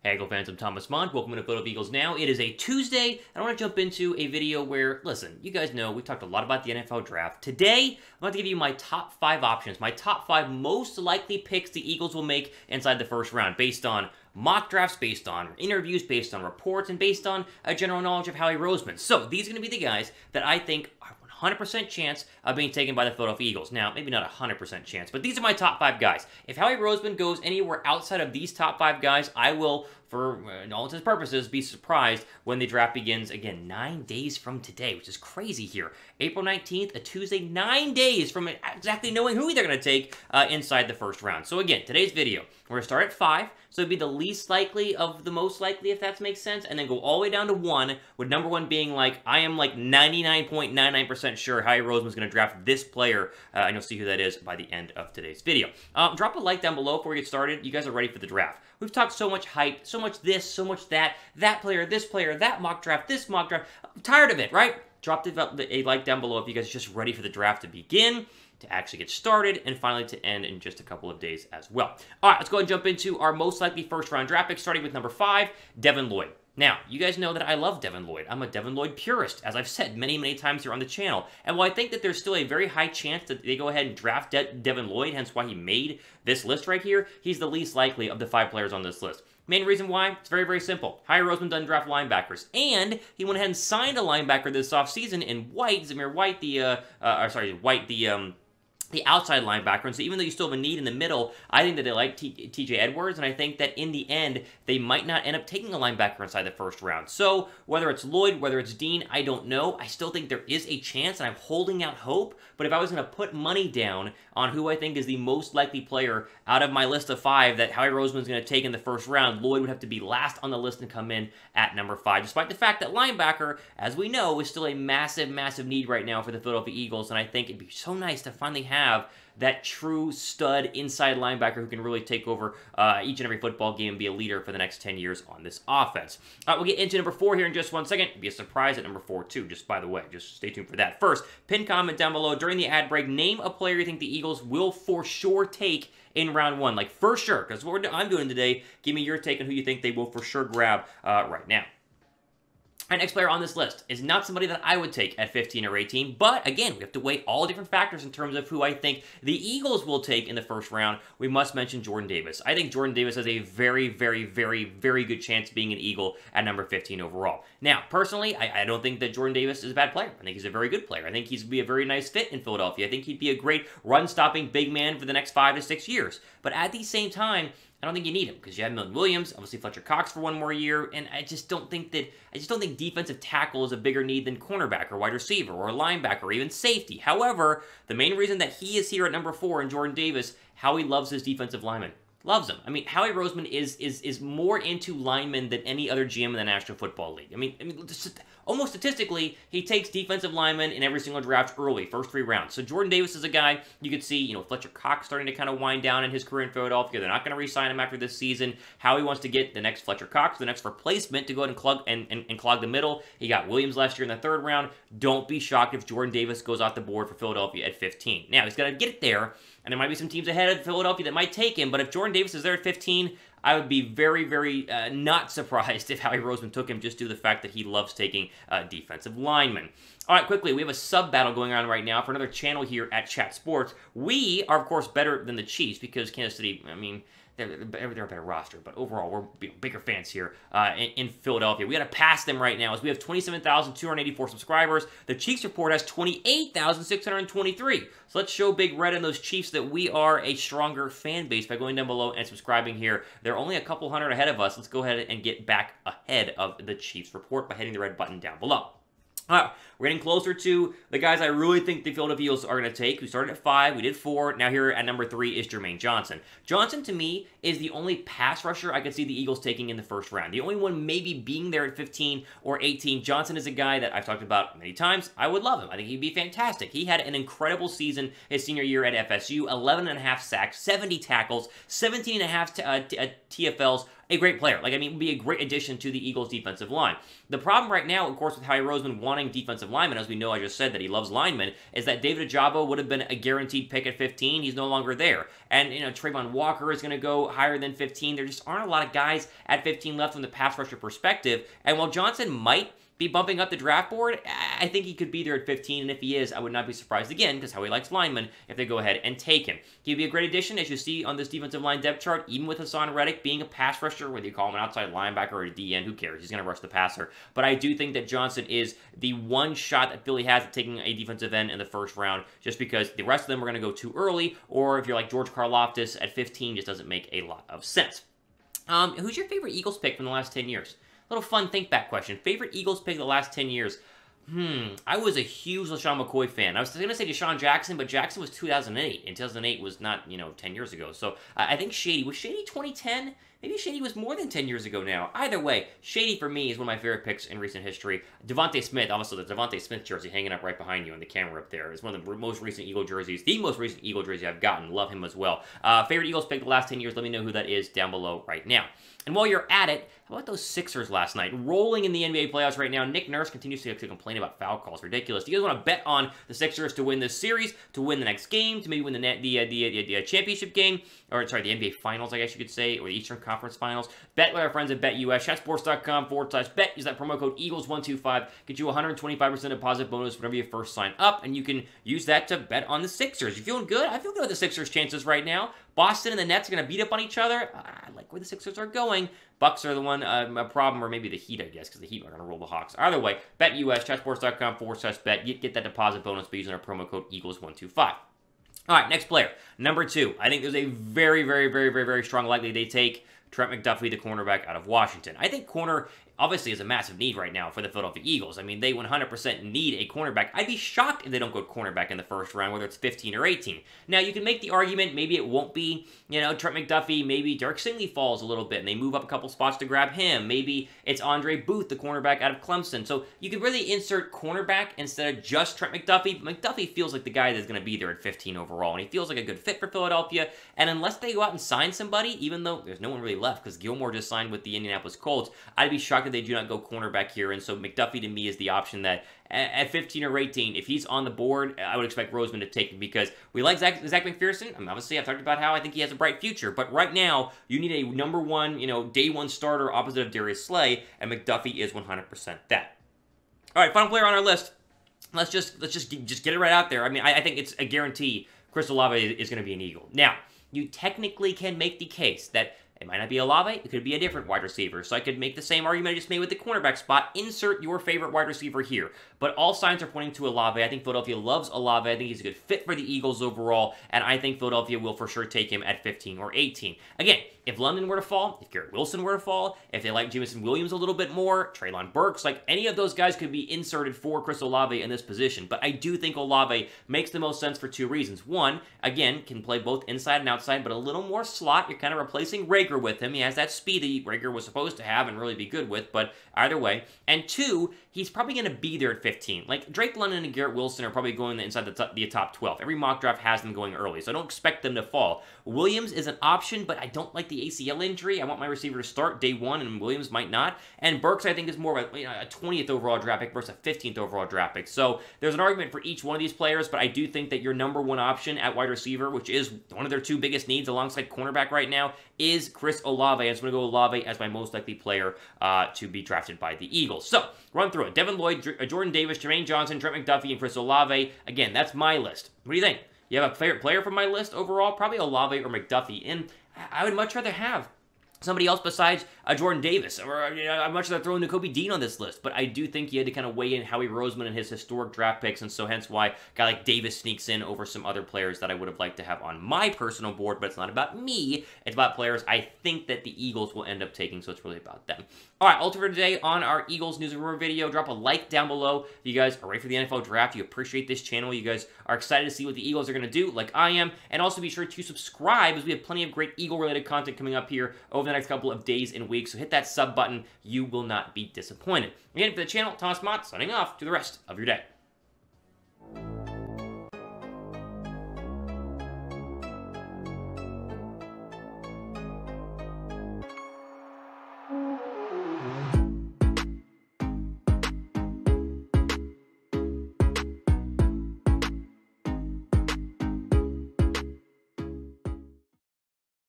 Hey Eagle fans, I'm Thomas Mond. Welcome to Philadelphia Eagles Now. It is a Tuesday. I want to jump into a video where, listen, you guys know we've talked a lot about the NFL Draft. Today, I'm going to give you my top 5 options, my top 5 most likely picks the Eagles will make inside the first round, based on mock drafts, based on interviews, based on reports, and based on a general knowledge of Howie Roseman. So these are going to be the guys that I think are 100% chance of being taken by the Philadelphia Eagles. Now, maybe not 100% chance, but these are my top 5 guys. If Howie Roseman goes anywhere outside of these top 5 guys, I will, for all intents and purposes, be surprised when the draft begins, again, 9 days from today, which is crazy here. April 19th, a Tuesday, 9 days from exactly knowing who they're going to take inside the first round. So again, today's video, we're going to start at 5, so it'd be the least likely of the most likely, if that makes sense, and then go all the way down to 1, with number 1 being like, I am like 99.99% sure Howie Roseman's going to draft this player, and you'll see who that is by the end of today's video. Drop a like down below before we get started. You guys are ready for the draft. We've talked so much hype, so much this, so much that player, this player, that mock draft, this mock draft. I'm tired of it, right? Drop a like down below if you guys are just ready for the draft to begin, to actually get started, and finally to end in just a couple of days as well. All right, let's go ahead and jump into our most likely first-round draft pick, starting with number 5, Devin Lloyd. Now, you guys know that I love Devin Lloyd. I'm a Devin Lloyd purist, as I've said many, many times here on the channel. And while I think that there's still a very high chance that they go ahead and draft Devin Lloyd, hence why he made this list right here, he's the least likely of the 5 players on this list. Main reason why? It's very, very simple. Howie Roseman doesn't draft linebackers. And he went ahead and signed a linebacker this offseason in White, Zamir White, the outside linebacker. And so even though you still have a need in the middle, I think that they like TJ Edwards, and I think that in the end, they might not end up taking a linebacker inside the first round. So whether it's Lloyd, whether it's Dean, I don't know. I still think there is a chance, and I'm holding out hope. But if I was going to put money down on who I think is the most likely player out of my list of 5 that Howie Roseman is going to take in the first round, Lloyd would have to be last on the list and come in at number 5, despite the fact that linebacker, as we know, is still a massive, massive need right now for the Philadelphia Eagles, and I think it'd be so nice to finally have that true stud inside linebacker who can really take over each and every football game and be a leader for the next 10 years on this offense. We'll get into number 4 here in just 1 second. It'll be a surprise at number 4 too, just by the way. Just stay tuned for that. First, pin comment down below during the ad break. Name a player you think the Eagles will for sure take in round 1. Like for sure, because what I'm doing today, give me your take on who you think they will for sure grab right now. Our next player on this list is not somebody that I would take at 15 or 18, but again, we have to weigh all different factors in terms of who I think the Eagles will take in the first round. We must mention Jordan Davis. I think Jordan Davis has a very, very, very, very good chance of being an Eagle at number 15 overall. Now, personally, I don't think that Jordan Davis is a bad player. I think he's a very good player. I think he's be a very nice fit in Philadelphia. I think he'd be a great run-stopping big man for the next 5 to 6 years. But at the same time, I don't think you need him because you have Jameson Williams, obviously Fletcher Cox for 1 more year, and I just don't think defensive tackle is a bigger need than cornerback or wide receiver or linebacker or even safety. However, the main reason that he is here at number 4 in Jordan Davis, Howie loves his defensive lineman. Loves him. I mean, Howie Roseman is more into linemen than any other GM in the National Football League. I mean, almost statistically, he takes defensive linemen in every single draft early, first 3 rounds. So Jordan Davis is a guy you could see, Fletcher Cox starting to kind of wind down in his career in Philadelphia. They're not going to re-sign him after this season. Howie wants to get the next Fletcher Cox, the next replacement to go ahead and clog the middle. He got Williams last year in the 3rd round. Don't be shocked if Jordan Davis goes off the board for Philadelphia at 15. Now, he's got to get there, and there might be some teams ahead of Philadelphia that might take him, but if Jordan Davis is there at 15, I would be very, very not surprised if Howie Roseman took him just due to the fact that he loves taking defensive linemen. All right, quickly, we have a sub-battle going on right now for another channel here at Chat Sports. We are, of course, better than the Chiefs because Kansas City, I mean, they're a better roster, but overall, we're bigger fans here in Philadelphia. We got to pass them right now as we have 27,284 subscribers. The Chiefs report has 28,623. So let's show Big Red and those Chiefs that we are a stronger fan base by going down below and subscribing here. They're only a couple hundred ahead of us. Let's go ahead and get back ahead of the Chiefs report by hitting the red button down below. All right, we're getting closer to the guys I really think the Philadelphia Eagles are going to take. We started at 5, we did 4. Now here at number 3 is Jermaine Johnson. Johnson, to me, is the only pass rusher I could see the Eagles taking in the first round. The only one maybe being there at 15 or 18. Johnson is a guy that I've talked about many times. I would love him. I think he'd be fantastic. He had an incredible season his senior year at FSU, 11.5 sacks, 70 tackles, 17.5 TFLs, a great player. Like, I mean, would be a great addition to the Eagles' defensive line. The problem right now, of course, with Howie Roseman wanting defensive linemen, as we know, I just said that he loves linemen, is that David Ojabo would have been a guaranteed pick at 15. He's no longer there. And, you know, Trayvon Walker is going to go higher than 15. There just aren't a lot of guys at 15 left from the pass rusher perspective. And while Johnson might be bumping up the draft board, I think he could be there at 15, and if he is, I would not be surprised again, because Howie likes linemen, if they go ahead and take him. He'd be a great addition, as you see on this defensive line depth chart, even with Hassan Reddick being a pass rusher, whether you call him an outside linebacker or a DN, who cares? He's going to rush the passer. But I do think that Johnson is the one shot that Philly has at taking a defensive end in the first round, just because the rest of them are going to go too early, or if you're like George Karlaftis at 15, just doesn't make a lot of sense. Who's your favorite Eagles pick from the last 10 years? Little fun think-back question. Favorite Eagles pick of the last 10 years? I was a huge LaShawn McCoy fan. I was going to say Deshaun Jackson, but Jackson was 2008, and 2008 was not, 10 years ago. So I think Shady. Was Shady 2010? Maybe Shady was more than 10 years ago now. Either way, Shady for me is one of my favorite picks in recent history. Devontae Smith, obviously the Devontae Smith jersey hanging up right behind you on the camera up there, is one of the most recent Eagle jerseys. The most recent Eagle jersey I've gotten. Love him as well. Favorite Eagles pick the last 10 years? Let me know who that is down below right now. And while you're at it, how about those Sixers last night? Rolling in the NBA playoffs right now. Nick Nurse continues to complain about foul calls. Ridiculous. Do you guys want to bet on the Sixers to win this series, to win the next game, to maybe win the championship game, or sorry, the NBA Finals, I guess you could say, or the Eastern Conference Finals? Bet with our friends at BetUS. Chatsports.com/bet. Use that promo code Eagles125. Get you a 125% deposit bonus whenever you first sign up, and you can use that to bet on the Sixers. You feeling good? I feel good with the Sixers' chances right now. Boston and the Nets are going to beat up on each other. I like where the Sixers are going. Bucks are the one a problem, or maybe the Heat, I guess, because the Heat are going to roll the Hawks. Either way, BetUS, chatsports.com/bet. Get that deposit bonus by using our promo code Eagles125. All right, next player, number 2. I think there's a very, very, very, very, very strong likely they take Trent McDuffie, the cornerback out of Washington. I think corner obviously is a massive need right now for the Philadelphia Eagles. I mean, they 100% need a cornerback. I'd be shocked if they don't go cornerback in the first round, whether it's 15 or 18. Now, you can make the argument, maybe it won't be, Trent McDuffie, maybe Derek Stingley falls a little bit, and they move up a couple spots to grab him. Maybe it's Andre Booth, the cornerback out of Clemson. So you could really insert cornerback instead of just Trent McDuffie. McDuffie feels like the guy that's going to be there at 15 overall, and he feels like a good fit for Philadelphia. And unless they go out and sign somebody, even though there's no one really left, because Gilmore just signed with the Indianapolis Colts, I'd be shocked if they do not go cornerback here. And so McDuffie to me is the option that at 15 or 18, if he's on the board, I would expect Roseman to take him, because we like Zach McPherson. I mean, obviously, I've talked about how I think he has a bright future, but right now, you need a number one, day one starter opposite of Darius Slay, and McDuffie is 100% that. All right, final player on our list. Let's just get it right out there. I mean, I think it's a guarantee Chris Olave is going to be an Eagle. Now, you technically can make the case that it might not be Olave, it could be a different wide receiver. So I could make the same argument I just made with the cornerback spot. Insert your favorite wide receiver here. But all signs are pointing to Olave. I think Philadelphia loves Olave. I think he's a good fit for the Eagles overall. And I think Philadelphia will for sure take him at 15 or 18. Again, if London were to fall, if Garrett Wilson were to fall, if they like Jameson Williams a little bit more, Treylon Burks, like any of those guys could be inserted for Chris Olave in this position. But I do think Olave makes the most sense for 2 reasons. One, again, can play both inside and outside, but a little more slot. You're kind of replacing Rager with him. He has that speed that Rager was supposed to have and really be good with, but either way. And 2, he's probably going to be there at 15. Like, Drake London and Garrett Wilson are probably going inside the top 12. Every mock draft has them going early, so I don't expect them to fall. Williams is an option, but I don't like the ACL injury. I want my receiver to start day 1, and Williams might not. And Burks, I think, is more of a 20th overall draft pick versus a 15th overall draft pick. So there's an argument for each one of these players, but I do think that your number 1 option at wide receiver, which is one of their 2 biggest needs alongside cornerback right now, is Chris Olave. I'm just going to go Olave as my most likely player to be drafted by the Eagles. So, run through it. Devin Lloyd, Jordan Davis, Jermaine Johnson, Trent McDuffie, and Chris Olave. Again, that's my list. What do you think? You have a favorite player from my list overall? Probably Olave or McDuffie. And I would much rather have somebody else besides Jordan Davis, or I'd much rather throw in Nakobe Dean on this list, but I do think you had to kind of weigh in Howie Roseman and his historic draft picks, and so hence why a guy like Davis sneaks in over some other players that I would have liked to have on my personal board, but it's not about me, it's about players I think that the Eagles will end up taking, so it's really about them. All right, all for today on our Eagles News and Rumor video. Drop a like down below if you guys are ready for the NFL Draft. You appreciate this channel. You guys are excited to see what the Eagles are going to do, like I am. And also be sure to subscribe, as we have plenty of great Eagle-related content coming up here over the next couple of days and weeks. So hit that sub button. You will not be disappointed. Again, for the channel, Thomas Mott signing off to the rest of your day.